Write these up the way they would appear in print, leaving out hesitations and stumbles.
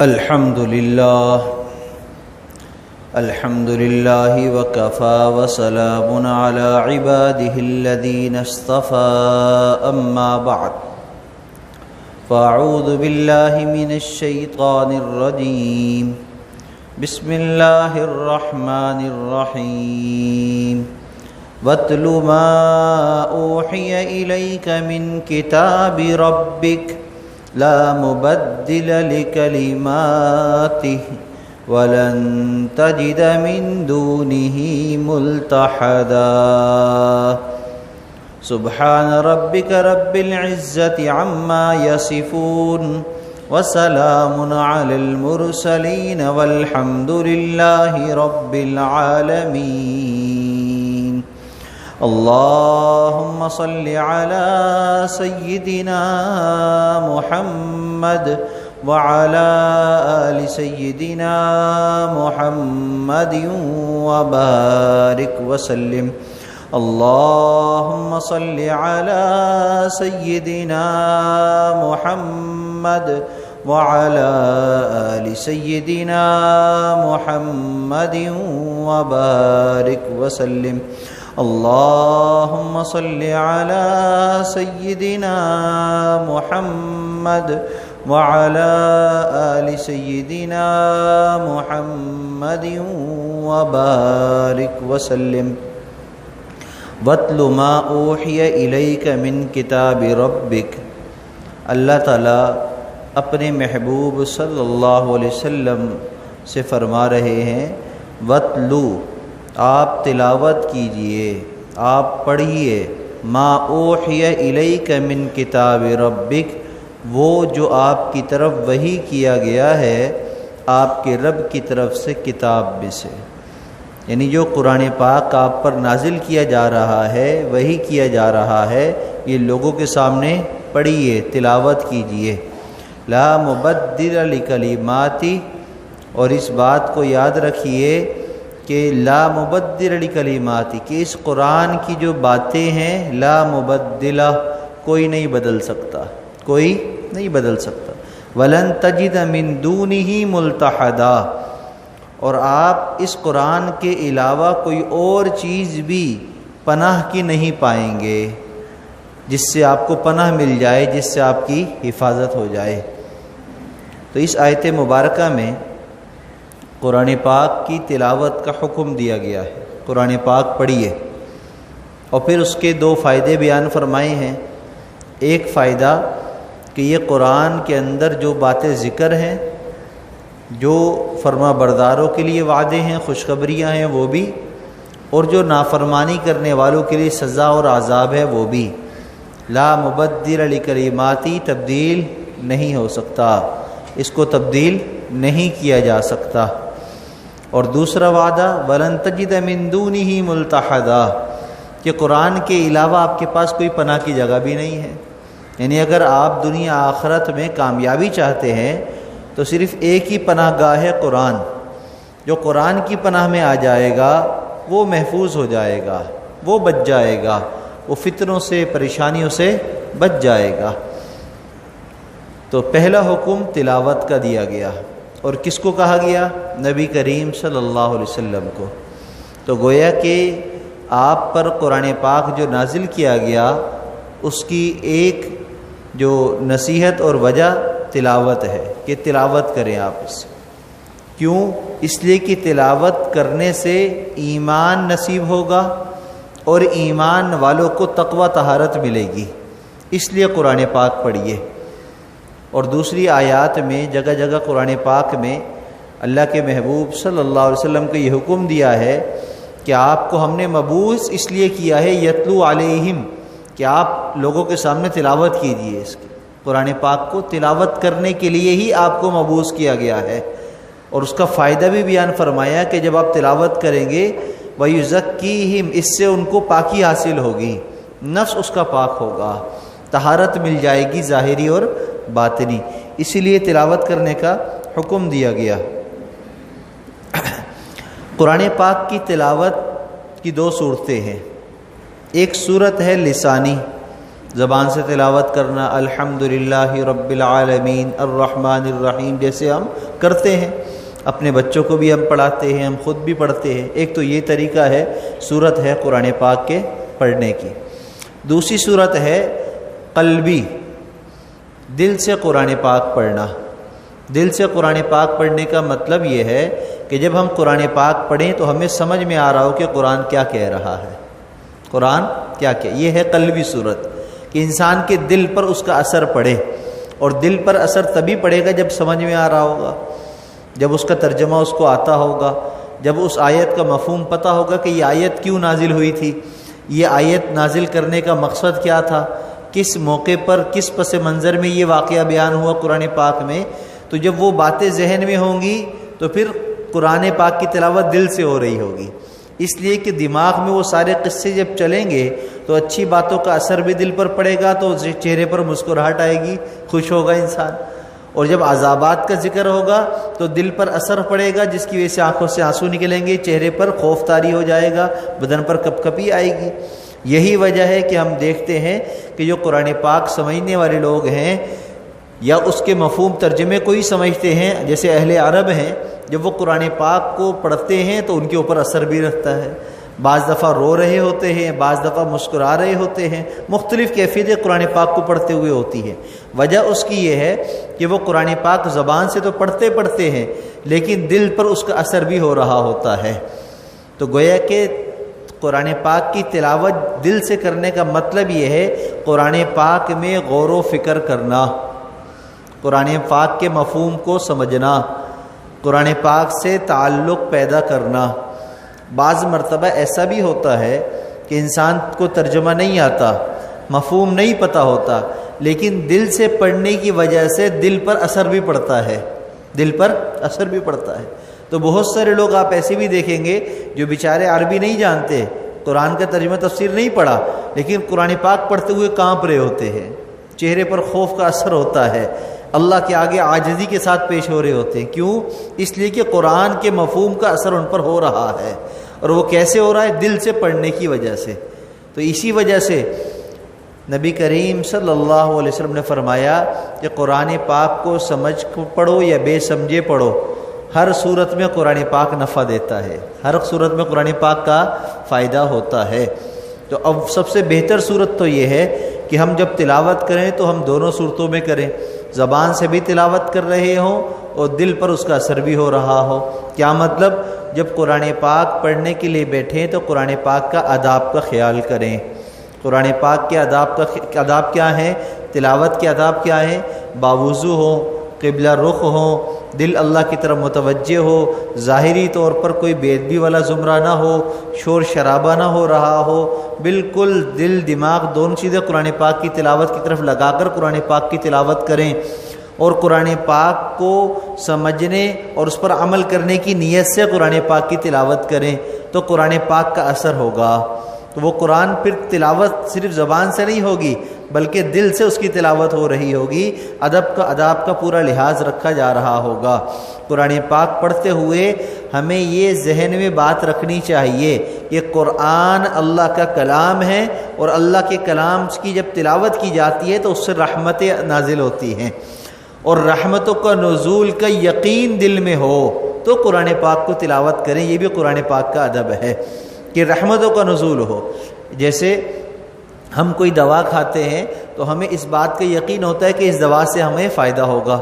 الحمد لله وكفى وسلام على عباده الذين اصطفى أما بعد فأعوذ بالله من الشيطان الرجيم بسم الله الرحمن الرحيم واتل ما أوحي إليك من كتاب ربك لا مبدل لكلماته ولن تجد من دونه ملتحدا سبحان ربك رب العزة عما يصفون وسلام على المرسلين والحمد لله رب العالمين اللهم صل على سيدنا محمد وعلى آل سيدنا محمد وبارك وسلم اللهم صل على سيدنا محمد وعلى آل سيدنا محمد وبارك وسلم اللهم صل على سيدنا محمد وعلى آل سيدنا محمد وبارك وسلم واتل ما اوحي إليك من كتاب ربك اللہ تعالیٰ اپنے محبوب صلی اللہ علیہ وسلم سے فرما رہے ہیں واتلو آپ تلاوت کیجئے، آپ پڑھیے ما اوحی الیک من کتاب ربک وہ جو آپ کی طرف وحی کیا گیا ہے آپ کے رب کی طرف سے کتاب میں سے، یعنی جو قرآن پاک آپ پر نازل کیا جا رہا ہے وحی کیا جا رہا ہے یہ لوگوں کے سامنے پڑھیے، تلاوت کیجئے۔ لا مبدل لکلماتی، اور اس بات کو یاد رکھیے کہ لا مبدل لکلماتی کہ اس قرآن کی جو باتیں ہیں لا مبدلہ کوئی نہیں بدل سکتا، کوئی نہیں بدل سکتا۔ ولن تجد من دونہ ملتحدا، اور آپ اس قرآن کے علاوہ کوئی اور چیز بھی پناہ کی نہیں پائیں گے جس سے آپ کو پناہ مل جائے، جس سے آپ کی حفاظت ہو جائے۔ تو اس آیت مبارکہ میں قرآن پاک کی تلاوت کا حکم دیا گیا ہے، قرآن پاک پڑھیے، اور پھر اس کے دو فائدے بیان فرمائے ہیں۔ ایک فائدہ کہ یہ قرآن کے اندر جو باتیں ذکر ہیں، جو فرما برداروں کے لیے وعدے ہیں، خوشخبریاں ہیں وہ بھی، اور جو نافرمانی کرنے والوں کے لیے سزا اور عذاب ہے وہ بھی۔ لا مبدل لکلماتی تبدیل نہیں ہو سکتا، اس کو تبدیل نہیں کیا جا سکتا۔ اور دوسرا وعدہ ولن تجد من دونہ ملتحدا کہ قرآن کے علاوہ آپ کے پاس کوئی پناہ کی جگہ بھی نہیں ہے، یعنی اگر آپ دنیا آخرت میں کامیابی چاہتے ہیں تو صرف ایک ہی پناہ گاہ ہے قرآن، جو قرآن کی پناہ میں آ جائے گا وہ محفوظ ہو جائے گا، وہ بچ جائے گا، وہ فتنوں سے پریشانیوں سے بچ جائے گا۔ تو پہلا حکم تلاوت کا دیا گیا، اور کس کو کہا گیا؟ نبی کریم صلی اللہ علیہ وسلم کو۔ تو گویا کہ آپ پر قرآن پاک جو نازل کیا گیا اس کی ایک جو نصیحت اور وجہ تلاوت ہے کہ تلاوت کریں آپ اس سے۔ کیوں؟ اس لیے کہ تلاوت کرنے سے ایمان نصیب ہوگا اور ایمان والوں کو تقوی طہارت ملے گی، اس لیے قرآن پاک پڑھیے۔ اور دوسری آیات میں جگہ جگہ قرآن پاک میں اللہ کے محبوب صلی اللہ علیہ وسلم کو یہ حکم دیا ہے کہ آپ کو ہم نے مبعوث اس لیے کیا ہے یتلو علیہم کہ آپ لوگوں کے سامنے تلاوت کیجیے، اس کی قرآن پاک کو تلاوت کرنے کے لیے ہی آپ کو مبعوث کیا گیا ہے۔ اور اس کا فائدہ بھی بیان فرمایا کہ جب آپ تلاوت کریں گے وَيُزَكِّيهِمْ اس سے ان کو پاکی حاصل ہوگی، نفس اس کا پاک ہوگا، طہارت مل جائے گی ظاہری اور باطنی، اسی لیے تلاوت کرنے کا حکم دیا گیا۔ قرآن پاک کی تلاوت کی دو صورتیں ہیں، ایک صورت ہے لسانی، زبان سے تلاوت کرنا الحمدللہ رب العالمین الرحمن الرحیم جیسے ہم کرتے ہیں، اپنے بچوں کو بھی ہم پڑھاتے ہیں، ہم خود بھی پڑھتے ہیں۔ ایک تو یہ طریقہ ہے، صورت ہے قرآن پاک کے پڑھنے کی۔ دوسری صورت ہے قلبی، دل سے قرآن پاک پڑھنا۔ دل سے قرآن پاک پڑھنے کا مطلب یہ ہے کہ جب ہم قرآن پاک پڑھیں تو ہمیں سمجھ میں آ رہا ہو کہ قرآن کیا کہہ رہا ہے، قرآن کیا یہ ہے قلبی صورت، کہ انسان کے دل پر اس کا اثر پڑے، اور دل پر اثر تبھی پڑے گا جب سمجھ میں آ رہا ہوگا، جب اس کا ترجمہ اس کو آتا ہوگا، جب اس آیت کا مفہوم پتہ ہوگا کہ یہ آیت کیوں نازل ہوئی تھی، یہ آیت نازل کرنے کا مقصد کیا تھا، کس موقع پر کس پس منظر میں یہ واقعہ بیان ہوا قرآن پاک میں۔ تو جب وہ باتیں ذہن میں ہوں گی تو پھر قرآن پاک کی تلاوت دل سے ہو رہی ہوگی، اس لیے کہ دماغ میں وہ سارے قصے جب چلیں گے تو اچھی باتوں کا اثر بھی دل پر پڑے گا، تو چہرے پر مسکراہٹ آئے گی، خوش ہوگا انسان، اور جب عذابات کا ذکر ہوگا تو دل پر اثر پڑے گا، جس کی وجہ سے آنکھوں سے آنسو نکلیں گے، چہرے پر خوف طاری ہو جائے گا، بدن پر کپ کپی آئے گی۔ یہی وجہ ہے کہ ہم دیکھتے ہیں کہ جو قرآن پاک سمجھنے والے لوگ ہیں یا اس کے مفہوم ترجمے کو ہی سمجھتے ہیں، جیسے اہل عرب ہیں، جب وہ قرآن پاک کو پڑھتے ہیں تو ان کے اوپر اثر بھی رہتا ہے، بعض دفعہ رو رہے ہوتے ہیں، بعض دفعہ مسکرا رہے ہوتے ہیں، مختلف کیفیتیں قرآن پاک کو پڑھتے ہوئے ہوتی ہے۔ وجہ اس کی یہ ہے کہ وہ قرآن پاک زبان سے تو پڑھتے ہیں لیکن دل پر اس کا اثر بھی ہو رہا ہوتا ہے۔ تو گویا کہ قرآن پاک کی تلاوت دل سے کرنے کا مطلب یہ ہے قرآن پاک میں غور و فکر کرنا، قرآن پاک کے مفہوم کو سمجھنا، قرآن پاک سے تعلق پیدا کرنا۔ بعض مرتبہ ایسا بھی ہوتا ہے کہ انسان کو ترجمہ نہیں آتا، مفہوم نہیں پتہ ہوتا، لیکن دل سے پڑھنے کی وجہ سے دل پر اثر بھی پڑتا ہے، دل پر اثر بھی پڑتا ہے۔ تو بہت سارے لوگ آپ ایسے بھی دیکھیں گے جو بیچارے عربی نہیں جانتے، قرآن کا ترجمہ تفسیر نہیں پڑھا، لیکن قرآن پاک پڑھتے ہوئے کانپ رہے ہوتے ہیں، چہرے پر خوف کا اثر ہوتا ہے، اللہ کے آگے عاجزی کے ساتھ پیش ہو رہے ہوتے ہیں۔ کیوں؟ اس لیے کہ قرآن کے مفہوم کا اثر ان پر ہو رہا ہے، اور وہ کیسے ہو رہا ہے؟ دل سے پڑھنے کی وجہ سے۔ تو اسی وجہ سے نبی کریم صلی اللہ علیہ وسلم نے فرمایا کہ قرآن پاک کو سمجھ کو پڑھو یا بے سمجھے پڑھو، ہر صورت میں قرآن پاک نفع دیتا ہے، ہر صورت میں قرآن پاک کا فائدہ ہوتا ہے۔ تو اب سب سے بہتر صورت تو یہ ہے کہ ہم جب تلاوت کریں تو ہم دونوں صورتوں میں کریں، زبان سے بھی تلاوت کر رہے ہوں اور دل پر اس کا اثر بھی ہو رہا ہو۔ کیا مطلب؟ جب قرآن پاک پڑھنے کے لیے بیٹھیں تو قرآن پاک کا آداب کا خیال کریں۔ قرآن پاک کے آداب کیا ہیں؟ تلاوت کے آداب کیا ہیں؟ باوضو ہوں، قبلہ رخ ہوں، دل اللہ کی طرف متوجہ ہو، ظاہری طور پر کوئی بے ادبی والا زمرہ نہ ہو، شور شرابہ نہ ہو رہا ہو، بالکل دل دماغ دونوں چیزیں قرآن پاک کی تلاوت کی طرف لگا کر قرآن پاک کی تلاوت کریں، اور قرآن پاک کو سمجھنے اور اس پر عمل کرنے کی نیت سے قرآن پاک کی تلاوت کریں تو قرآن پاک کا اثر ہوگا۔ تو وہ قرآن پھر تلاوت صرف زبان سے نہیں ہوگی بلکہ دل سے اس کی تلاوت ہو رہی ہوگی، آداب کا پورا لحاظ رکھا جا رہا ہوگا۔ قرآن پاک پڑھتے ہوئے ہمیں یہ ذہن میں بات رکھنی چاہیے کہ قرآن اللہ کا کلام ہے، اور اللہ کے کلام کی جب تلاوت کی جاتی ہے تو اس سے رحمتیں نازل ہوتی ہیں، اور رحمتوں کا نزول کا یقین دل میں ہو تو قرآن پاک کو تلاوت کریں۔ یہ بھی قرآن پاک کا ادب ہے کہ رحمتوں کا نزول ہو۔ جیسے ہم کوئی دوا کھاتے ہیں تو ہمیں اس بات کا یقین ہوتا ہے کہ اس دوا سے ہمیں فائدہ ہوگا،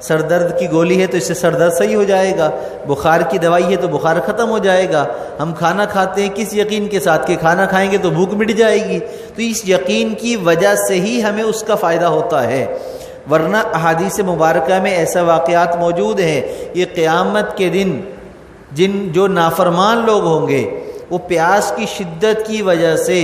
سر درد کی گولی ہے تو اس سے سر درد صحیح ہو جائے گا، بخار کی دوائی ہے تو بخار ختم ہو جائے گا۔ ہم کھانا کھاتے ہیں کس یقین کے ساتھ کہ کھانا کھائیں گے تو بھوک مٹ جائے گی، تو اس یقین کی وجہ سے ہی ہمیں اس کا فائدہ ہوتا ہے۔ ورنہ احادیث مبارکہ میں ایسا واقعات موجود ہیں، یہ قیامت کے دن جو نافرمان لوگ ہوں گے وہ پیاس کی شدت کی وجہ سے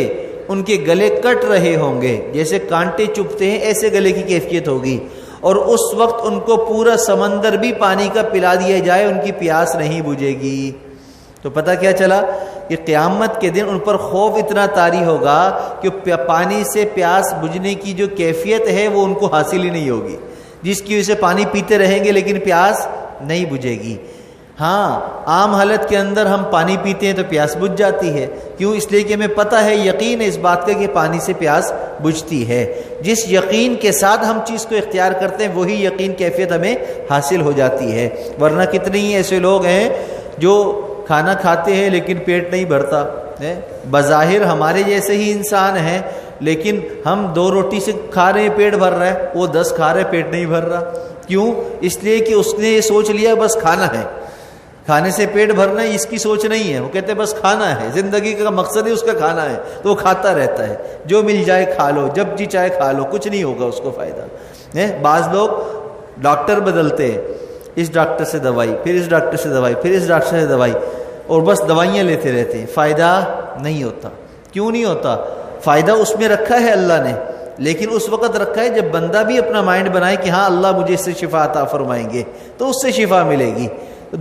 ان کے گلے کٹ رہے ہوں گے، جیسے کانٹے چبھتے ہیں ایسے گلے کی کیفیت ہوگی، اور اس وقت ان کو پورا سمندر بھی پانی کا پلا دیا جائے ان کی پیاس نہیں بجھے گی۔ تو پتہ کیا چلا کہ قیامت کے دن ان پر خوف اتنا طاری ہوگا کہ پانی سے پیاس بجھنے کی جو کیفیت ہے وہ ان کو حاصل ہی نہیں ہوگی، جس کی وجہ سے پانی پیتے رہیں گے لیکن پیاس نہیں بجھے گی۔ ہاں عام حالت کے اندر ہم پانی پیتے ہیں تو پیاس بجھ جاتی ہے، کیوں؟ اس لیے کہ ہمیں پتہ ہے، یقین ہے اس بات کا کہ پانی سے پیاس بجھتی ہے۔ جس یقین کے ساتھ ہم چیز کو اختیار کرتے ہیں وہی یقین کیفیت ہمیں حاصل ہو جاتی ہے۔ ورنہ کتنے ہی ایسے لوگ ہیں جو کھانا کھاتے ہیں لیکن پیٹ نہیں بھرتا ہے، بظاہر ہمارے جیسے ہی انسان ہیں لیکن ہم 2 روٹی سے کھا رہے ہیں پیٹ بھر رہا ہے، وہ 10 کھا رہے پیٹ نہیں بھر رہا۔ کیوں؟ اس لیے کہ اس نے یہ سوچ لیا بس کھانا ہے، کھانے سے پیٹ بھرنا ہے، اس کی سوچ نہیں ہے۔ وہ کہتے ہیں بس کھانا ہے، زندگی کا مقصد ہی اس کا کھانا ہے، تو وہ کھاتا رہتا ہے، جو مل جائے کھا لو، جب جی چاہے کھا لو، کچھ نہیں ہوگا اس کو فائدہ۔ بعض لوگ ڈاکٹر بدلتے ہیں، اس ڈاکٹر سے دوائی، پھر اس ڈاکٹر سے دوائی، پھر اس ڈاکٹر سے دوائی، اور بس دوائیاں لیتے رہتے ہیں، فائدہ نہیں ہوتا۔ کیوں نہیں ہوتا؟ فائدہ اس میں رکھا ہے اللہ نے، لیکن اس وقت رکھا ہے جب بندہ بھی اپنا مائنڈ بنائے کہ ہاں اللہ مجھے اس سے شفا عطا فرمائیں گے، تو اس سے شفا ملے گی۔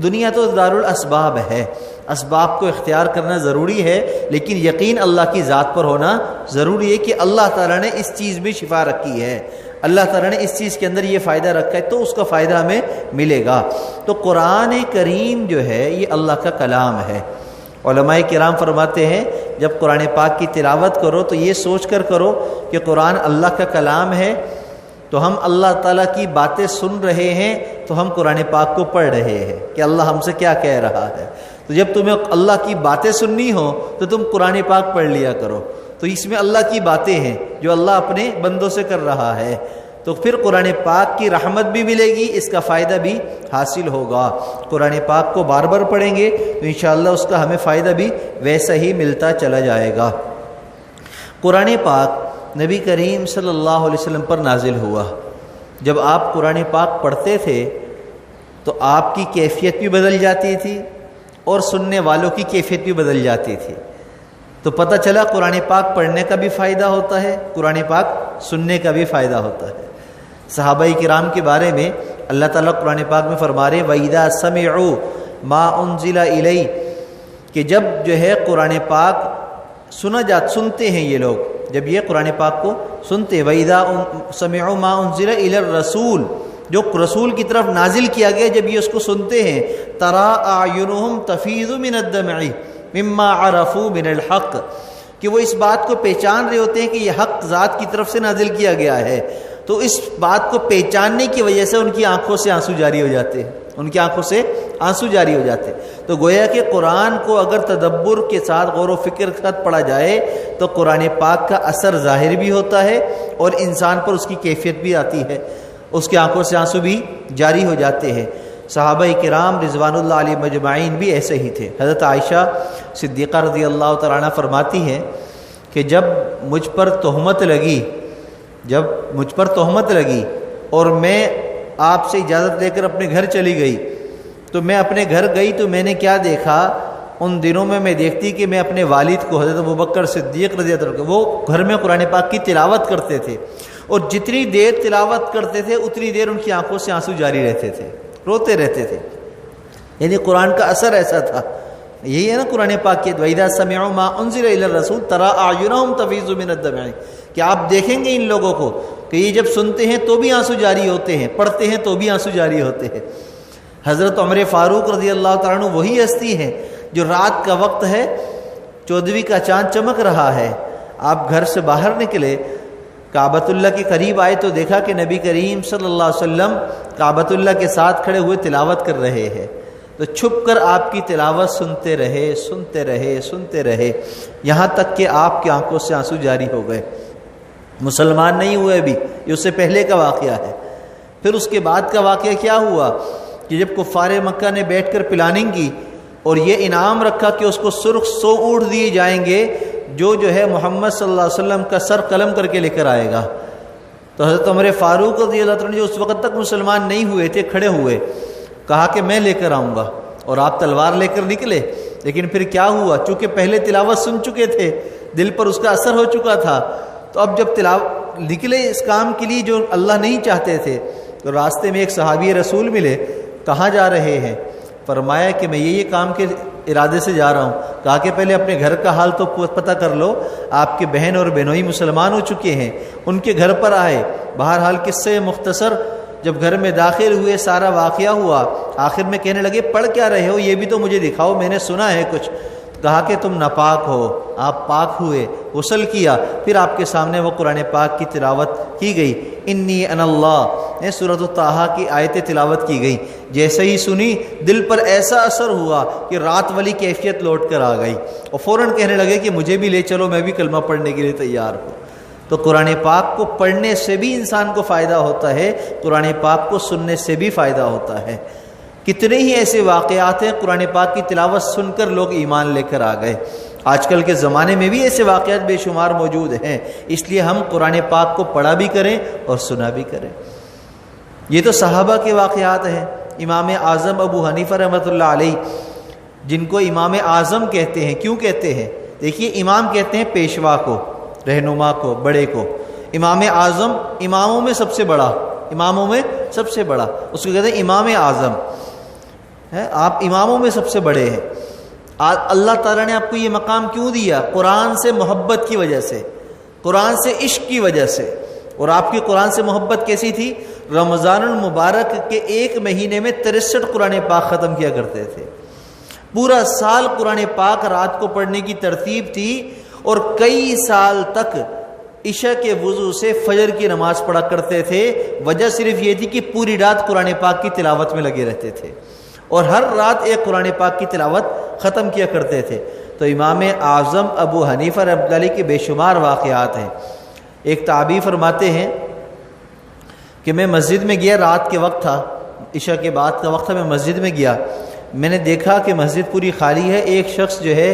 دنیا تو دارالاسباب ہے، اسباب کو اختیار کرنا ضروری ہے، لیکن یقین اللہ کی ذات پر ہونا ضروری ہے کہ اللہ تعالیٰ نے اس چیز میں شفا رکھی ہے، اللہ تعالیٰ نے اس چیز کے اندر یہ فائدہ رکھا ہے، تو اس کا فائدہ ہمیں ملے گا۔ تو قرآن کریم جو ہے یہ اللہ کا کلام ہے۔ علماء کرام فرماتے ہیں جب قرآن پاک کی تلاوت کرو تو یہ سوچ کر کرو کہ قرآن اللہ کا کلام ہے، تو ہم اللہ تعالیٰ کی باتیں سن رہے ہیں، تو ہم قرآن پاک کو پڑھ رہے ہیں کہ اللہ ہم سے کیا کہہ رہا ہے۔ تو جب تمہیں اللہ کی باتیں سننی ہو تو تم قرآن پاک پڑھ لیا کرو، تو اس میں اللہ کی باتیں ہیں جو اللہ اپنے بندوں سے کر رہا ہے، تو پھر قرآن پاک کی رحمت بھی ملے گی، اس کا فائدہ بھی حاصل ہوگا۔ قرآن پاک کو بار بار پڑھیں گے تو انشاءاللہ اس کا ہمیں فائدہ بھی ویسا ہی ملتا چلا جائے گا۔ قرآن پاک نبی کریم صلی اللہ علیہ وسلم پر نازل ہوا۔ جب آپ قرآن پاک پڑھتے تھے تو آپ کی کیفیت بھی بدل جاتی تھی اور سننے والوں کی کیفیت بھی بدل جاتی تھی۔ تو پتہ چلا قرآن پاک پڑھنے کا بھی فائدہ ہوتا ہے، قرآن پاک سننے کا بھی فائدہ ہوتا ہے۔ صحابہ کرام کے بارے میں اللہ تعالیٰ قرآن پاک میں فرما رہے وَإِذَا سَمِعُوا مَا أُنزِلَ إِلَيْهِ، کہ جب جو ہے قرآن پاک سنتے ہیں یہ لوگ، جب یہ قرآن پاک کو سنتے، وَإِذَا سَمِعُوا مَا أُنزِلَ إِلَى الرَّسُولِ، جو رسول کی طرف نازل کیا گیا، جب یہ اس کو سنتے ہیں، تَرَىٰ أَعْيُنُهُمْ تَفِيضُ مِنَ الدَّمْعِ مِمَّا عَرَفُوا مِنَ الْحَقِّ، کہ وہ اس بات کو پہچان رہے ہوتے ہیں کہ یہ حق ذات کی طرف سے نازل کیا گیا ہے، تو اس بات کو پہچاننے کی وجہ سے ان کی آنکھوں سے آنسو جاری ہو جاتے ہیں، ان کی آنکھوں سے آنسو جاری ہو جاتے ہیں۔ تو گویا کہ قرآن کو اگر تدبر کے ساتھ، غور و فکر کے ساتھ پڑھا جائے تو قرآن پاک کا اثر ظاہر بھی ہوتا ہے اور انسان پر اس کی کیفیت بھی آتی ہے، اس کی آنکھوں سے آنسو بھی جاری ہو جاتے ہیں۔ صحابہ کرام رضوان اللہ علیہ مجمعین بھی ایسے ہی تھے۔ حضرت عائشہ صدیقہ رضی اللہ تعالیٰ عنہ فرماتی ہیں کہ جب مجھ پر تہمت لگی اور میں آپ سے اجازت لے کر اپنے گھر چلی گئی، تو میں اپنے گھر گئی تو میں نے کیا دیکھا، ان دنوں میں دیکھتی کہ میں اپنے والد کو، حضرت ابوبکر صدیق رضی اللہ عنہ، وہ گھر میں قرآن پاک کی تلاوت کرتے تھے، اور جتنی دیر تلاوت کرتے تھے اتنی دیر ان کی آنکھوں سے آنسو جاری رہتے تھے، روتے رہتے تھے۔ یعنی قرآن کا اثر ایسا تھا۔ یہی ہے نا قرآن پاک کی وَإِذَا سَمِعُوا مَا أُنزِلَ إِلَى الرَّسُولِ تَرَىٰ أَعْيُنَهُمْ تَفِيضُ مِنَ الدَّمْعِ، کہ آپ دیکھیں گے ان لوگوں کو کہ یہ جب سنتے ہیں تو بھی آنسو جاری ہوتے ہیں، پڑھتے ہیں تو بھی آنسو جاری ہوتے ہیں۔ حضرت عمر فاروق رضی اللہ تعالیٰ عنہ وہی ہستی ہے جو رات کا وقت ہے، 14ویں کا چاند چمک رہا ہے، آپ گھر سے باہر نکلے، کعبۃ اللہ کے قریب آئے تو دیکھا کہ نبی کریم صلی اللہ علیہ وسلم کعبۃ اللہ کے ساتھ کھڑے ہوئے تلاوت کر رہے ہیں، تو چھپ کر آپ کی تلاوت سنتے رہے یہاں تک کہ آپ کی آنکھوں سے آنسو جاری ہو گئے۔ مسلمان نہیں ہوئے ابھی، یہ اس سے پہلے کا واقعہ ہے۔ پھر اس کے بعد کا واقعہ کیا ہوا کہ جب کفار مکہ نے بیٹھ کر پلاننگ کی اور یہ انعام رکھا کہ اس کو سرخ 100 اونٹ دیے جائیں گے جو ہے محمد صلی اللہ علیہ وسلم کا سر قلم کر کے لے کر آئے گا، تو حضرت عمر فاروق رضی اللہ عنہ جو اس وقت تک مسلمان نہیں ہوئے تھے کھڑے ہوئے، کہا کہ میں لے کر آؤں گا، اور آپ تلوار لے کر نکلے۔ لیکن پھر کیا ہوا، چونکہ پہلے تلاوت سن چکے تھے، دل پر اس کا اثر ہو چکا تھا، تو اب جب نکلے اس کام کے لیے جو اللہ نہیں چاہتے تھے، تو راستے میں ایک صحابی رسول ملے، کہاں جا رہے ہیں؟ فرمایا کہ میں یہ کام کے ارادے سے جا رہا ہوں۔ کہا کہ پہلے اپنے گھر کا حال تو پتہ کر لو، آپ کے بہن اور بہنوئی مسلمان ہو چکے ہیں، ان کے گھر پر آئے۔ بہرحال قصے مختصر جب گھر میں داخل ہوئے سارا واقعہ ہوا، آخر میں کہنے لگے پڑھ کیا رہے ہو، یہ بھی تو مجھے دکھاؤ، میں نے سنا ہے کچھ۔ کہا کہ تم ناپاک ہو، آپ پاک ہوئے، غسل کیا، پھر آپ کے سامنے وہ قرآن پاک کی تلاوت کی گئی، انی انا اللہ، سورۃ الطٰہٰ کی آیتیں تلاوت کی گئی۔ جیسے ہی سنی دل پر ایسا اثر ہوا کہ رات والی کیفیت لوٹ کر آ گئی، اور فوراً کہنے لگے کہ مجھے بھی لے چلو، میں بھی کلمہ پڑھنے کے لیے تیار ہوں۔ تو قرآن پاک کو پڑھنے سے بھی انسان کو فائدہ ہوتا ہے، قرآن پاک کو سننے سے بھی فائدہ ہوتا ہے۔ کتنے ہی ایسے واقعات ہیں قرآن پاک کی تلاوت سن کر لوگ ایمان لے کر آ گئے۔ آج کل کے زمانے میں بھی ایسے واقعات بے شمار موجود ہیں، اس لیے ہم قرآن پاک کو پڑھا بھی کریں اور سنا بھی کریں۔ یہ تو صحابہ کے واقعات ہیں۔ امام اعظم ابو حنیفہ رحمۃ اللہ علیہ، جن کو امام اعظم کہتے ہیں، کیوں کہتے ہیں؟ دیکھیے، امام کہتے ہیں پیشوا کو، رہنما کو، بڑے کو۔ امام اعظم اماموں میں سب سے بڑا، اماموں میں سب سے بڑا، اس کو کہتے ہیں امام اعظم ہے۔ آپ اماموں میں سب سے بڑے ہیں۔ اللہ تعالیٰ نے آپ کو یہ مقام کیوں دیا؟ قرآن سے محبت کی وجہ سے، قرآن سے عشق کی وجہ سے۔ اور آپ کی قرآن سے محبت کیسی تھی؟ رمضان المبارک کے ایک مہینے میں 63 قرآن پاک ختم کیا کرتے تھے۔ پورا سال قرآن پاک رات کو پڑھنے کی ترتیب تھی، اور کئی سال تک عشاء کے وضو سے فجر کی نماز پڑھا کرتے تھے۔ وجہ صرف یہ تھی کہ پوری رات قرآن پاک کی تلاوت میں لگے رہتے تھے، اور ہر رات ایک قرآن پاک کی تلاوت ختم کیا کرتے تھے۔ تو امام اعظم ابو حنیفہ رحمۃ اللہ علیہ کے بے شمار واقعات ہیں۔ ایک تابعی فرماتے ہیں کہ میں مسجد میں گیا، رات کے وقت تھا، عشاء کے بعد کا وقت تھا، میں مسجد میں گیا، میں نے دیکھا کہ مسجد پوری خالی ہے، ایک شخص جو ہے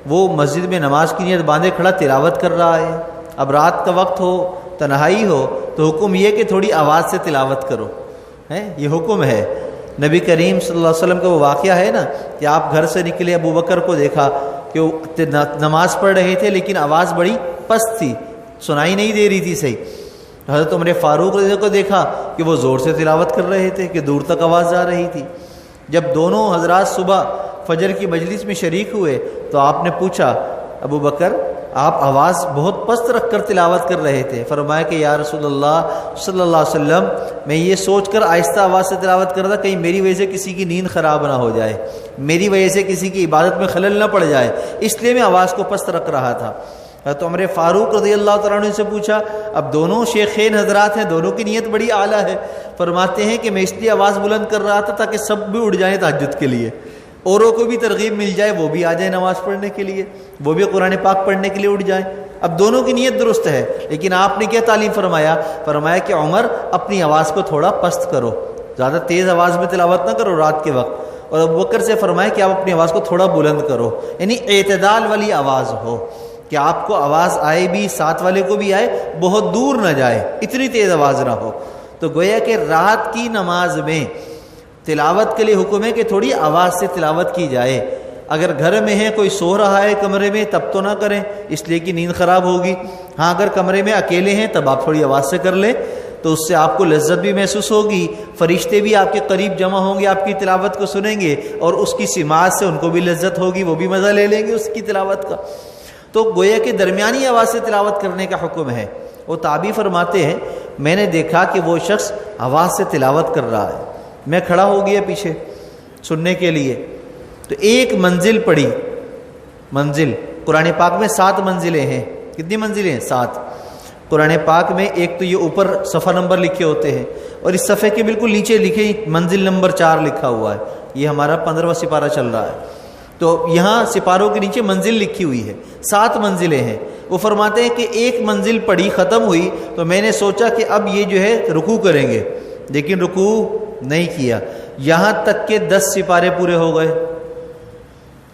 وہ مسجد میں نماز کی نیت باندھے کھڑا تلاوت کر رہا ہے۔ اب رات کا وقت ہو، تنہائی ہو، تو حکم یہ کہ تھوڑی آواز سے تلاوت کرو، یہ حکم ہے۔ نبی کریم صلی اللہ علیہ وسلم کا وہ واقعہ ہے نا کہ آپ گھر سے نکلے، ابو بکر کو دیکھا کہ وہ نماز پڑھ رہے تھے لیکن آواز بڑی پست تھی، سنائی نہیں دے رہی تھی صحیح۔ حضرت عمر فاروق رضی اللہ عنہ کو دیکھا کہ وہ زور سے تلاوت کر رہے تھے کہ دور تک آواز جا رہی تھی۔ جب دونوں حضرات صبح فجر کی مجلس میں شریک ہوئے تو آپ نے پوچھا، ابو بکر آپ آواز بہت پست رکھ کر تلاوت کر رہے تھے۔ فرمایا کہ یا رسول اللہ صلی اللہ علیہ وسلم، میں یہ سوچ کر آہستہ آواز سے تلاوت کر رہا تھا کہیں میری وجہ سے کسی کی نیند خراب نہ ہو جائے، میری وجہ سے کسی کی عبادت میں خلل نہ پڑ جائے، اس لیے میں آواز کو پست رکھ رہا تھا۔ تو عمر فاروق رضی اللہ تعالیٰ عنہ سے پوچھا، اب دونوں شیخین حضرات ہیں، دونوں کی نیت بڑی اعلیٰ ہے، فرماتے ہیں کہ میں اس لیے آواز بلند کر رہا تھا تاکہ سب بھی اٹھ جائیں تہجد کے لیے، اوروں کو بھی ترغیب مل جائے، وہ بھی آ جائیں نماز پڑھنے کے لیے، وہ بھی قرآن پاک پڑھنے کے لیے اٹھ جائیں۔ اب دونوں کی نیت درست ہے، لیکن آپ نے کیا تعلیم فرمایا؟ فرمایا کہ عمر اپنی آواز کو تھوڑا پست کرو، زیادہ تیز آواز میں تلاوت نہ کرو رات کے وقت، اور ابو بکر سے فرمایا کہ آپ اپنی آواز کو تھوڑا بلند کرو، یعنی اعتدال والی آواز ہو کہ آپ کو آواز آئے بھی، ساتھ والے کو بھی آئے، بہت دور نہ جائے، اتنی تیز آواز نہ ہو۔ تو گویا کہ رات کی نماز میں تلاوت کے لیے حکم ہے کہ تھوڑی آواز سے تلاوت کی جائے۔ اگر گھر میں ہے، کوئی سو رہا ہے کمرے میں، تب تو نہ کریں، اس لیے کہ نیند خراب ہوگی۔ ہاں اگر کمرے میں اکیلے ہیں تب آپ تھوڑی آواز سے کر لیں، تو اس سے آپ کو لذت بھی محسوس ہوگی، فرشتے بھی آپ کے قریب جمع ہوں گے، آپ کی تلاوت کو سنیں گے، اور اس کی سماعت سے ان کو بھی لذت ہوگی، وہ بھی مزہ لے لیں گے اس کی تلاوت کا۔ تو گویا کہ درمیانی آواز سے تلاوت کرنے کا حکم ہے۔ وہ تابعی فرماتے ہیں میں نے دیکھا کہ وہ شخص آواز سے تلاوت کر رہا ہے، میں کھڑا ہو گیا پیچھے سننے کے لیے، تو ایک منزل پڑی، منزل قرآن پاک میں 7 منزلیں ہیں۔ کتنی منزلیں ہیں؟ 7 قرآن پاک میں۔ ایک تو یہ اوپر صفحہ نمبر لکھے ہوتے ہیں، اور اس صفحے کے بالکل نیچے لکھے منزل نمبر 4 لکھا ہوا ہے، یہ ہمارا 15واں سپارہ چل رہا ہے، تو یہاں سپاروں کے نیچے منزل لکھی ہوئی ہے، 7 منزلیں ہیں۔ وہ فرماتے ہیں کہ ایک منزل پڑھی، ختم ہوئی، تو میں نے سوچا کہ اب یہ جو ہے رکوع کریں گے، لیکن رکوع نہیں کیا، یہاں تک کہ 10 سپارے پورے ہو گئے۔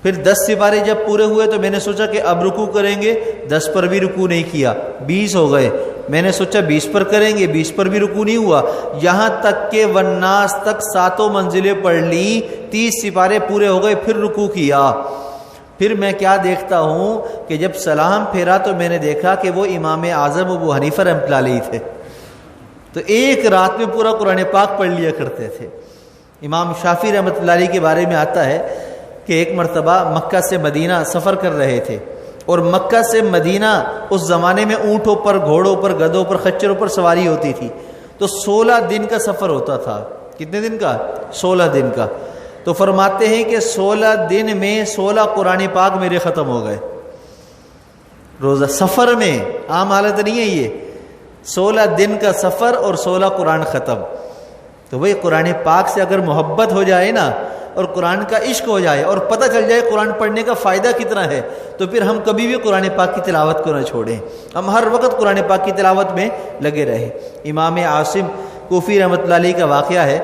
پھر 10 سپارے جب پورے ہوئے تو میں نے سوچا کہ اب رکوع کریں گے، 10 پر بھی رکوع نہیں کیا، 20 ہو گئے، میں نے سوچا 20 پر کریں گے، 20 پر بھی رکوع نہیں ہوا، یہاں تک کہ والناس تک 7 منزلیں پڑھ لی، 30 سپارے پورے ہو گئے، پھر رکوع کیا۔ پھر میں کیا دیکھتا ہوں کہ جب سلام پھیرا تو میں نے دیکھا کہ وہ امام اعظم ابو حنیفہ رحمۃ اللہ علیہ تھے، تو ایک رات میں پورا قرآن پاک پڑھ لیا کرتے تھے۔ امام شافعی رحمۃ اللہ علیہ کے بارے میں آتا ہے کہ ایک مرتبہ مکہ سے مدینہ سفر کر رہے تھے، اور مکہ سے مدینہ اس زمانے میں اونٹوں پر، گھوڑوں پر، گدھوں پر، خچروں پر سواری ہوتی تھی، تو 16 دن کا سفر ہوتا تھا. کتنے دن کا؟ 16 دن کا. تو فرماتے ہیں کہ 16 دن میں 16 قرآن پاک میرے ختم ہو گئے روزہ سفر میں. عام حالت نہیں ہے یہ. 16 دن کا سفر اور 16 قرآن ختم. تو وہی قرآن پاک سے اگر محبت ہو جائے نا اور قرآن کا عشق ہو جائے اور پتہ چل جائے قرآن پڑھنے کا فائدہ کتنا ہے تو پھر ہم کبھی بھی قرآن پاک کی تلاوت کو نہ چھوڑیں. ہم ہر وقت قرآن پاک کی تلاوت میں لگے رہیں. امام عاصم کوفی رحمۃ اللہ علیہ کا واقعہ ہے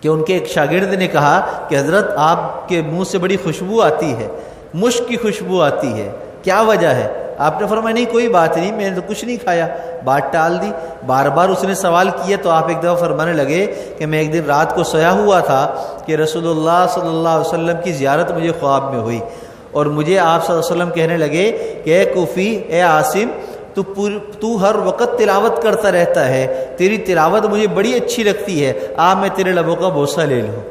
کہ ان کے ایک شاگرد نے کہا کہ حضرت آپ کے منہ سے بڑی خوشبو آتی ہے, مشک کی خوشبو آتی ہے, کیا وجہ ہے؟ آپ نے فرمایا نہیں کوئی بات نہیں, میں نے تو کچھ نہیں کھایا. بات ٹال دی. بار بار اس نے سوال کیا تو آپ ایک دفعہ فرمانے لگے کہ میں ایک دن رات کو سویا ہوا تھا کہ رسول اللہ صلی اللہ علیہ وسلم کی زیارت مجھے خواب میں ہوئی اور مجھے آپ صلی اللہ علیہ وسلم کہنے لگے کہ اے کوفی, اے عاصم, تو ہر وقت تلاوت کرتا رہتا ہے, تیری تلاوت مجھے بڑی اچھی لگتی ہے, میں تیرے لبوں کا بوسہ لے لوں.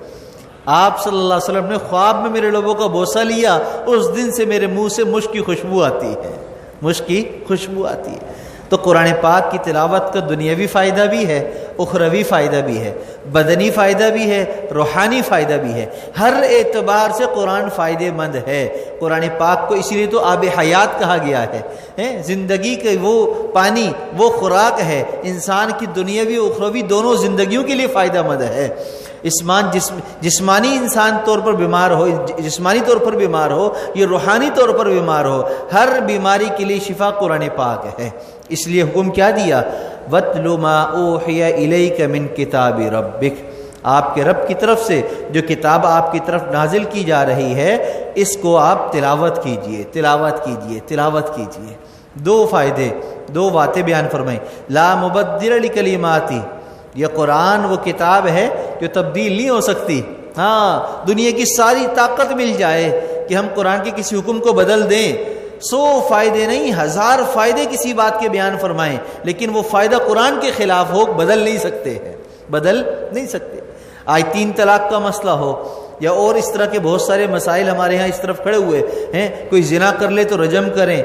آپ صلی اللہ علیہ وسلم نے خواب میں میرے لبوں کا بوسہ لیا. اس دن سے میرے منہ سے مشک کی خوشبو آتی ہے, مشک کی خوشبو آتی ہے. تو قرآن پاک کی تلاوت کا دنیاوی فائدہ بھی ہے, اخروی فائدہ بھی ہے, بدنی فائدہ بھی ہے, روحانی فائدہ بھی ہے. ہر اعتبار سے قرآن فائدہ مند ہے. قرآن پاک کو اسی لیے تو آب حیات کہا گیا ہے. زندگی کے وہ پانی, وہ خوراک ہے. انسان کی دنیاوی اخروی دونوں زندگیوں کے لیے فائدہ مند ہے. جسمانی انسان طور پر بیمار ہو, جسمانی طور پر بیمار ہو, یہ روحانی طور پر بیمار ہو, ہر بیماری کے لیے شفا قرآن پاک ہے. اس لیے حکم کیا دیا؟ وَاتْلُ مَا أُوحِيَ إِلَيْكَ مِن كِتَابِ رَبِّكَ. آپ کے رب کی طرف سے جو کتاب آپ کی طرف نازل کی جا رہی ہے اس کو آپ تلاوت کیجئے, تلاوت کیجئے, تلاوت کیجئے. دو فائدے, دو باتیں بیان فرمائیں. لا مبدل لکلماتی, یہ قرآن وہ کتاب ہے جو تبدیل نہیں ہو سکتی. ہاں, دنیا کی ساری طاقت مل جائے کہ ہم قرآن کے کسی حکم کو بدل دیں, 100 فائدے نہیں 1000 فائدے کسی بات کے بیان فرمائیں, لیکن وہ فائدہ قرآن کے خلاف ہو, بدل نہیں سکتے ہیں, بدل نہیں سکتے. آج 3 طلاق کا مسئلہ ہو یا اور اس طرح کے بہت سارے مسائل ہمارے ہاں اس طرف کھڑے ہوئے ہیں. کوئی زنا کر لے تو رجم کریں,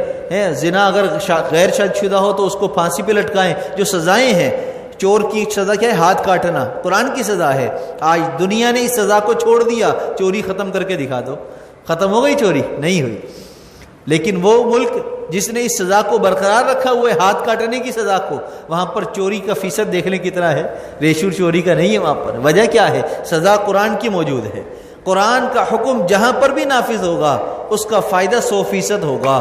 زنا اگر غیر شادی شدہ ہو تو اس کو پھانسی پہ لٹکائیں. جو سزائیں ہیں, چور کی سزا کیا ہے؟ ہاتھ کاٹنا, قرآن کی سزا ہے. آج دنیا نے اس سزا کو چھوڑ دیا. چوری ختم کر کے دکھا دو, ختم ہو گئی چوری؟ نہیں ہوئی. لیکن وہ ملک جس نے اس سزا کو برقرار رکھا ہوا ہے, ہاتھ کاٹنے کی سزا کو, وہاں پر چوری کا فیصد دیکھ لیں کتنا ہے, ریشو چوری کا نہیں ہے وہاں پر. وجہ کیا ہے؟ سزا قرآن کی موجود ہے. قرآن کا حکم جہاں پر بھی نافذ ہوگا اس کا فائدہ 100% ہوگا,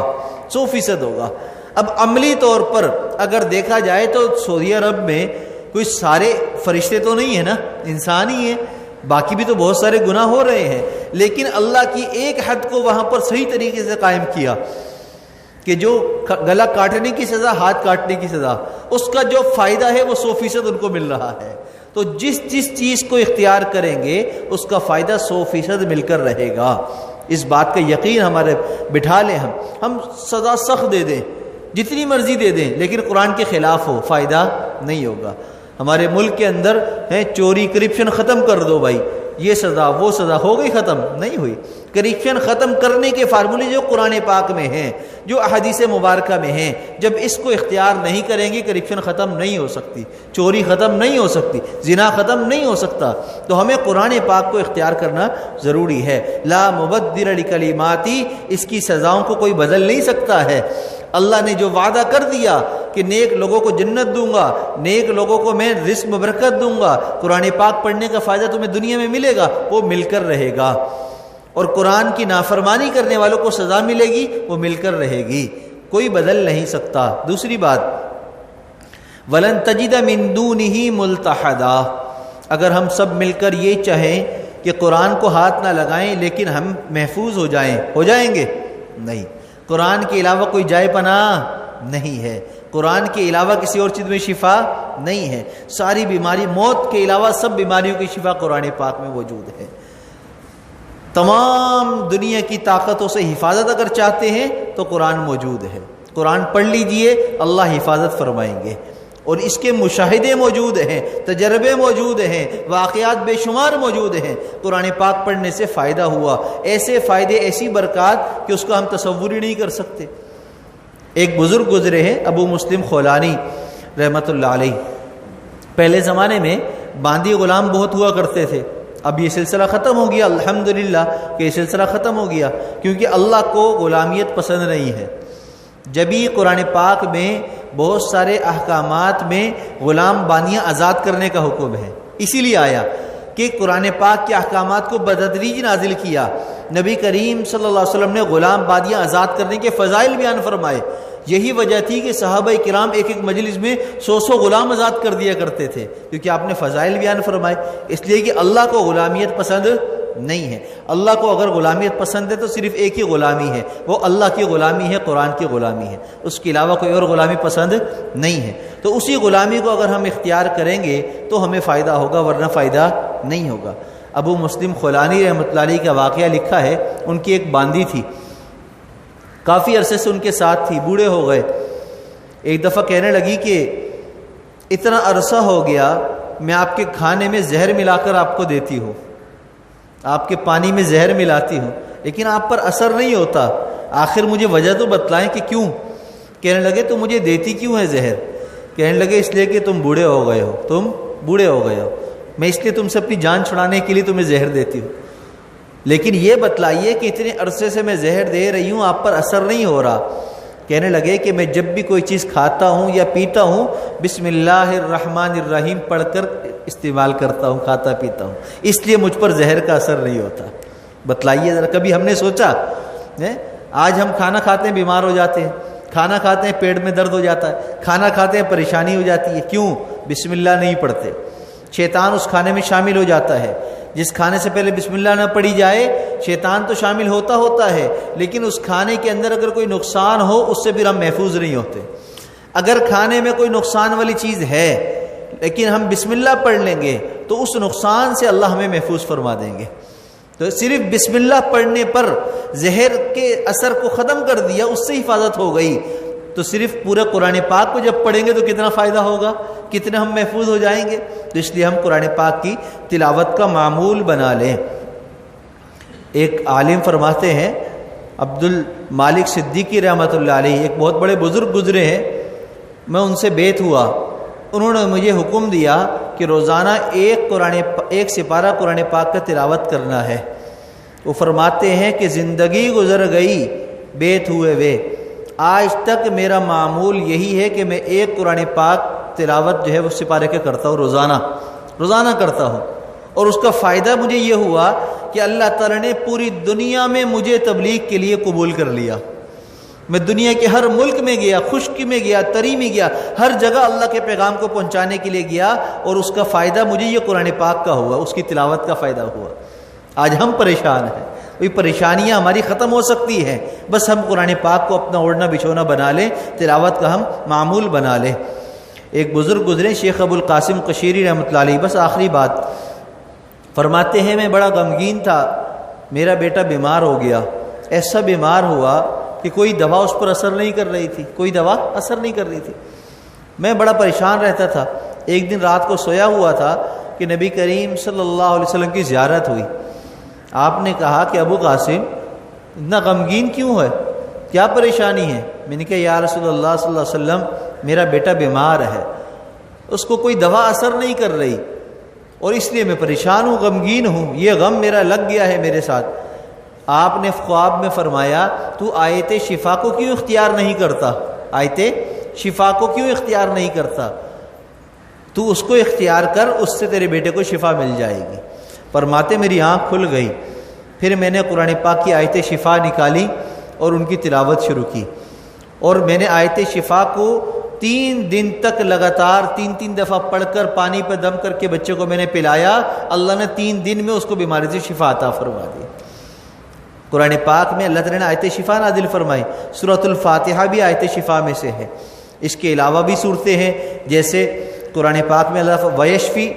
100% ہوگا. اب عملی طور پر اگر دیکھا جائے تو سعودی عرب میں کوئی سارے فرشتے تو نہیں ہیں نا, انسان ہی ہیں, باقی بھی تو بہت سارے گناہ ہو رہے ہیں. لیکن اللہ کی ایک حد کو وہاں پر صحیح طریقے سے قائم کیا کہ جو گلا کاٹنے کی سزا, ہاتھ کاٹنے کی سزا, اس کا جو فائدہ ہے وہ 100% ان کو مل رہا ہے. تو جس چیز کو اختیار کریں گے اس کا فائدہ 100% مل کر رہے گا. اس بات کا یقین ہمارے بٹھا لیں. ہم سزا سخت دے دیں, جتنی مرضی دے دیں, لیکن قرآن کے خلاف ہو, فائدہ نہیں ہوگا. ہمارے ملک کے اندر ہے چوری, کرپشن ختم کر دو بھائی, یہ سزا وہ سزا, ہو گئی ختم؟ نہیں ہوئی. کرپشن ختم کرنے کے فارمولے جو قرآن پاک میں ہیں, جو احادیث مبارکہ میں ہیں, جب اس کو اختیار نہیں کریں گے کرپشن ختم نہیں ہو سکتی, چوری ختم نہیں ہو سکتی, زنا ختم نہیں ہو سکتا. تو ہمیں قرآن پاک کو اختیار کرنا ضروری ہے. لا مبدل لکلماتی, اس کی سزاؤں کو کوئی بدل نہیں سکتا ہے. اللہ نے جو وعدہ کر دیا کہ نیک لوگوں کو جنت دوں گا, نیک لوگوں کو میں رزق میں برکت دوں گا, قرآن پاک پڑھنے کا فائدہ تمہیں دنیا میں ملے گا, وہ مل کر رہے گا. اور قرآن کی نافرمانی کرنے والوں کو سزا ملے گی, وہ مل کر رہے گی, کوئی بدل نہیں سکتا. دوسری بات, وَلَن تَجِدَ مِن دُونِهِ مُلْتَحَدًا, اگر ہم سب مل کر یہ چاہیں کہ قرآن کو ہاتھ نہ لگائیں لیکن ہم محفوظ ہو جائیں, ہو جائیں گے؟ نہیں. قرآن کے علاوہ کوئی جائے پناہ نہیں ہے, قرآن کے علاوہ کسی اور چیز میں شفا نہیں ہے. ساری بیماری, موت کے علاوہ سب بیماریوں کی شفا قرآن پاک میں موجود ہے. تمام دنیا کی طاقتوں سے حفاظت اگر چاہتے ہیں تو قرآن موجود ہے. قرآن پڑھ لیجئے, اللہ حفاظت فرمائیں گے. اور اس کے مشاہدے موجود ہیں, تجربے موجود ہیں, واقعات بے شمار موجود ہیں. قرآن پاک پڑھنے سے فائدہ ہوا, ایسے فائدے, ایسی برکات کہ اس کا ہم تصور ہی نہیں کر سکتے. ایک بزرگ گزرے ہیں, ابو مسلم خولانی رحمۃ اللہ علیہ, پہلے زمانے میں باندی غلام بہت ہوا کرتے تھے، اب یہ سلسلہ ختم ہو گیا، الحمدللہ کہ یہ سلسلہ ختم ہو گیا، کیونکہ اللہ کو غلامیت پسند نہیں ہے۔ جبھی قرآن پاک میں بہت سارے احکامات میں غلام باندیاں آزاد کرنے کا حکم ہے، اسی لیے آیا کہ قرآن پاک کے احکامات کو بتدریج نازل کیا۔ نبی کریم صلی اللہ علیہ وسلم نے غلام باندیاں آزاد کرنے کے فضائل بیان فرمائے۔ یہی وجہ تھی کہ صحابہ کرام ایک ایک مجلس میں 100 غلام آزاد کر دیا کرتے تھے، کیونکہ آپ نے فضائل بیان فرمائے، اس لیے کہ اللہ کو غلامیت پسند نہیں ہے۔ اللہ کو اگر غلامیت پسند ہے تو صرف ایک ہی غلامی ہے، وہ اللہ کی غلامی ہے، قرآن کی غلامی ہے، اس کے علاوہ کوئی اور غلامی پسند نہیں ہے۔ تو اسی غلامی کو اگر ہم اختیار کریں گے تو ہمیں فائدہ ہوگا، ورنہ فائدہ نہیں ہوگا۔ ابو مسلم خولانی رحمۃ اللہ علیہ کا واقعہ لکھا ہے، ان کی ایک باندی تھی، کافی عرصے سے ان کے ساتھ تھی، بوڑھے ہو گئے۔ ایک دفعہ کہنے لگی کہ اتنا عرصہ ہو گیا میں آپ کے کھانے میں زہر ملا کر آپ کو دیتی ہوں، آپ کے پانی میں زہر ملاتی ہوں، لیکن آپ پر اثر نہیں ہوتا، آخر مجھے وجہ تو بتلائیں کہ کیوں؟ کہنے لگے تو مجھے دیتی کیوں ہے زہر؟ کہنے لگے اس لیے کہ تم بوڑھے ہو گئے ہو، تم بوڑھے ہو گئے ہو، میں اس لیے تم سے اپنی جان چھڑانے کے لیے تمہیں زہر دیتی ہوں، لیکن یہ بتلائیے کہ اتنے عرصے سے میں زہر دے رہی ہوں، آپ پر اثر نہیں ہو رہا۔ کہنے لگے کہ میں جب بھی کوئی چیز کھاتا ہوں یا پیتا ہوں بسم اللہ الرحمن الرحیم پڑھ کر استعمال کرتا ہوں، کھاتا پیتا ہوں، اس لیے مجھ پر زہر کا اثر نہیں ہوتا۔ بتلائیے ذرا، کبھی ہم نے سوچا؟ آج ہم کھانا کھاتے ہیں بیمار ہو جاتے ہیں، کھانا کھاتے ہیں پیٹ میں درد ہو جاتا ہے، کھانا کھاتے ہیں پریشانی ہو جاتی ہے، کیوں؟ بسم اللہ نہیں پڑھتے۔ شیطان اس کھانے میں شامل ہو جاتا ہے، جس کھانے سے پہلے بسم اللہ نہ پڑھی جائے شیطان تو شامل ہوتا ہے، لیکن اس کھانے کے اندر اگر کوئی نقصان ہو اس سے پھر ہم محفوظ نہیں ہوتے۔ اگر کھانے میں کوئی نقصان والی چیز ہے لیکن ہم بسم اللہ پڑھ لیں گے تو اس نقصان سے اللہ ہمیں محفوظ فرما دیں گے۔ تو صرف بسم اللہ پڑھنے پر زہر کے اثر کو ختم کر دیا، اس سے حفاظت ہو گئی، تو صرف پورے قرآن پاک کو جب پڑھیں گے تو کتنا فائدہ ہوگا، کتنے ہم محفوظ ہو جائیں گے۔ تو اس لیے ہم قرآن پاک کی تلاوت کا معمول بنا لیں۔ ایک عالم فرماتے ہیں، عبد المالک صدیقی رحمۃ اللہ علیہ، ایک بہت بڑے بزرگ گزرے ہیں، میں ان سے بیت ہوا، انہوں نے مجھے حکم دیا کہ روزانہ ایک سپارہ قرآن پاک کا تلاوت کرنا ہے۔ وہ فرماتے ہیں کہ زندگی گزر گئی بیت ہوئے وے، آج تک میرا معمول یہی ہے کہ میں ایک قرآن پاک تلاوت جو ہے وہ سپارے کے کرتا ہوں، روزانہ کرتا ہوں، اور اس کا فائدہ مجھے یہ ہوا کہ اللہ تعالیٰ نے پوری دنیا میں مجھے تبلیغ کے لیے قبول کر لیا۔ میں دنیا کے ہر ملک میں گیا، خشکی میں گیا، تری میں گیا، ہر جگہ اللہ کے پیغام کو پہنچانے کے لیے گیا، اور اس کا فائدہ مجھے یہ قرآن پاک کا ہوا، اس کی تلاوت کا فائدہ ہوا۔ آج ہم پریشان ہیں، وہی پریشانیاں ہماری ختم ہو سکتی ہیں، بس ہم قرآن پاک کو اپنا اوڑھنا بچھونا بنا لیں، تلاوت کا ہم معمول بنا لیں۔ ایک بزرگ گزرے شیخ ابو القاسم قشیری رحمۃ اللہ علیہ، بس آخری بات فرماتے ہیں، میں بڑا غمگین تھا، میرا بیٹا بیمار ہو گیا، ایسا بیمار ہوا کہ کوئی دوا اس پر اثر نہیں کر رہی تھی، کوئی دوا اثر نہیں کر رہی تھی، میں بڑا پریشان رہتا تھا۔ ایک دن رات کو سویا ہوا تھا کہ نبی کریم صلی اللہ علیہ وسلم کی زیارت ہوئی، آپ نے کہا کہ ابو قاسم اتنا غمگین کیوں ہے، کیا پریشانی ہے؟ میں نے کہا یا رسول اللہ صلی اللہ علیہ وسلم میرا بیٹا بیمار ہے، اس کو کوئی دوا اثر نہیں کر رہی، اور اس لیے میں پریشان ہوں، غمگین ہوں، یہ غم میرا لگ گیا ہے میرے ساتھ۔ آپ نے خواب میں فرمایا تو آیت شفا کو کیوں اختیار نہیں کرتا، آیت شفا کو کیوں اختیار نہیں کرتا، تو اس کو اختیار کر، اس سے تیرے بیٹے کو شفا مل جائے گی۔ فرماتے میری آنکھ کھل گئی، پھر میں نے قرآن پاک کی آیت شفا نکالی اور ان کی تلاوت شروع کی، اور میں نے آیت شفا کو 3 دن تک لگاتار 3 دفعہ پڑھ کر پانی پہ دم کر کے بچے کو میں نے پلایا، اللہ نے 3 دن میں اس کو بیماری سے شفا عطا فرما دی۔ قرآن پاک میں اللہ تعالیٰ نے آیت شفا نازل فرمائی، سورۃ الفاتحہ بھی آیت شفا میں سے ہے، اس کے علاوہ بھی صورتیں ہیں، جیسے قرآن پاک میں اللہ ویشفی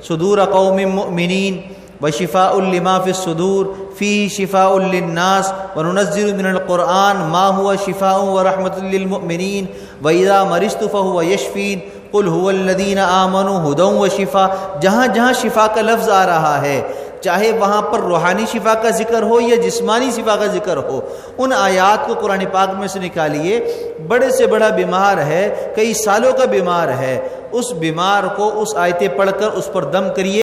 صدور قوم مؤمنین وشفاء لما فی الصدور فی شفاء للناس وننزل من القرآن ما هو شفاء ورحمۃ للمؤمنین وإذا مرضت فهو یشفین قل هو الذین آمنوا هدی وشفاء۔ جہاں جہاں شفا کا لفظ آ رہا ہے چاہے وہاں پر روحانی شفا کا ذکر ہو یا جسمانی شفا کا ذکر ہو، ان آیات کو قرآن پاک میں سے نکالیے۔ بڑے سے بڑا بیمار ہے، کئی سالوں کا بیمار ہے، اس بیمار کو اس آیتیں پڑھ کر اس پر دم کریے۔